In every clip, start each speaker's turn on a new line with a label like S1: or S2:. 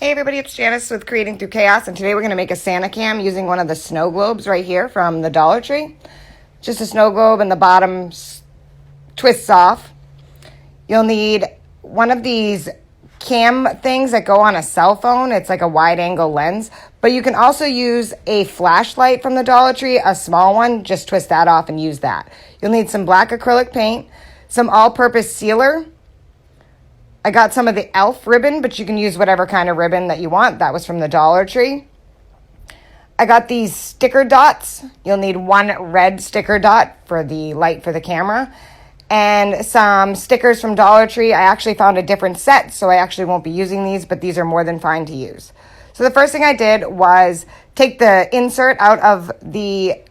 S1: Hey everybody, it's Janice with Creating Through Chaos, and today we're going to make a Santa cam using one of the snow globes right here from the Dollar Tree. Just a snow globe and the bottom twists off. You'll need one of these cam things that go on a cell phone. It's like a wide angle lens, but you can also use a flashlight from the Dollar Tree, a small one, just twist that off and use that. You'll need some black acrylic paint, some all-purpose sealer. I got some of the e.l.f. ribbon, but you can use whatever kind of ribbon that you want. That was from the Dollar Tree. I got these sticker dots. You'll need one red sticker dot for the light for the camera. And some stickers from Dollar Tree. I actually found a different set, so I actually won't be using these, but these are more than fine to use. So the first thing I did was take the insert out of the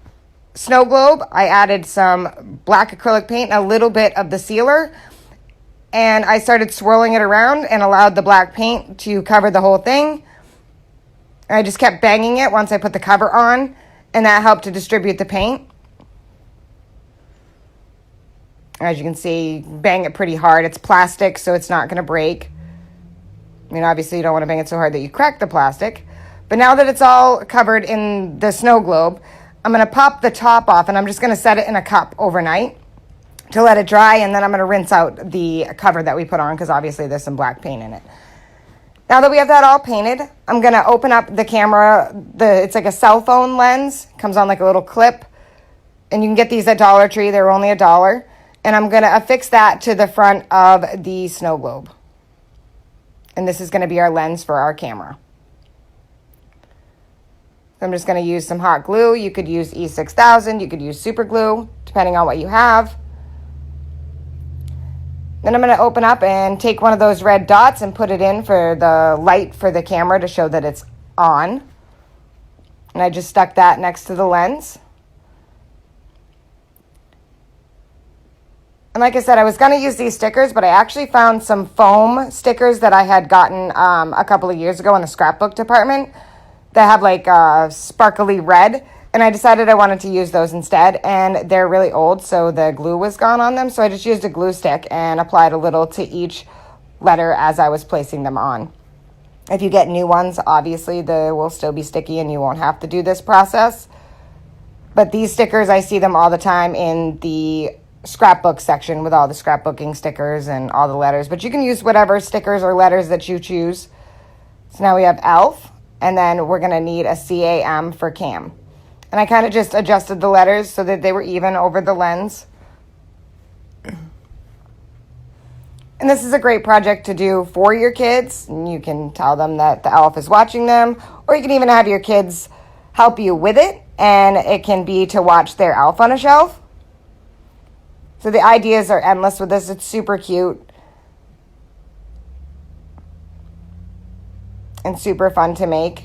S1: snow globe. I added some black acrylic paint and a little bit of the sealer. And I started swirling it around and allowed the black paint to cover the whole thing. I just kept banging it once I put the cover on, and that helped to distribute the paint. As you can see, bang it pretty hard. It's plastic, so it's not going to break. I mean, obviously you don't want to bang it so hard that you crack the plastic. But now that it's all covered in the snow globe, I'm going to pop the top off, and I'm just going to set it in a cup overnight to let it dry, and then I'm going to rinse out the cover that we put on because obviously there's some black paint in it. Now that we have that all painted, I'm going to open up the camera. It's like a cell phone lens. Comes on like a little clip, and you can get these at Dollar Tree. They're only $1. And I'm going to affix that to the front of the snow globe. And this is going to be our lens for our camera. So I'm just going to use some hot glue. You could use E6000. You could use super glue, depending on what you have. Then I'm going to open up and take one of those red dots and put it in for the light for the camera to show that it's on. And I just stuck that next to the lens. And like I said, I was going to use these stickers, but I actually found some foam stickers that I had gotten a couple of years ago in the scrapbook department that have like sparkly red. And I decided I wanted to use those instead, and they're really old, so the glue was gone on them. So I just used a glue stick and applied a little to each letter as I was placing them on. If you get new ones, obviously they will still be sticky and you won't have to do this process. But these stickers, I see them all the time in the scrapbook section with all the scrapbooking stickers and all the letters. But you can use whatever stickers or letters that you choose. So now we have e.l.f., and then we're going to need a CAM for cam. And I kind of just adjusted the letters so that they were even over the lens. And this is a great project to do for your kids. And you can tell them that the e.l.f. is watching them. Or you can even have your kids help you with it. And it can be to watch their e.l.f. on a shelf. So the ideas are endless with this. It's super cute. And super fun to make.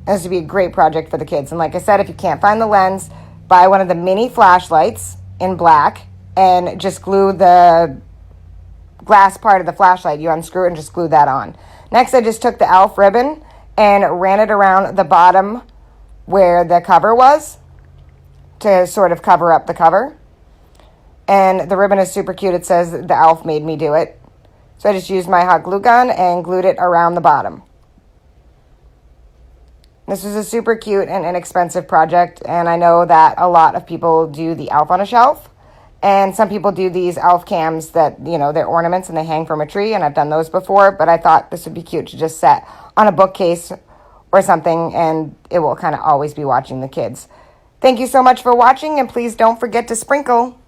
S1: This would be a great project for the kids. And like I said, if you can't find the lens, buy one of the mini flashlights in black and just glue the glass part of the flashlight. You unscrew it and just glue that on. Next, I just took the e.l.f. ribbon and ran it around the bottom where the cover was to sort of cover up the cover. And the ribbon is super cute. It says the e.l.f. made me do it. So I just used my hot glue gun and glued it around the bottom. This is a super cute and inexpensive project, and I know that a lot of people do the e.l.f. on a shelf, and some people do these e.l.f. cams that, you know, they're ornaments and they hang from a tree, and I've done those before, but I thought this would be cute to just set on a bookcase or something, and it will kind of always be watching the kids. Thank you so much for watching, and please don't forget to sprinkle.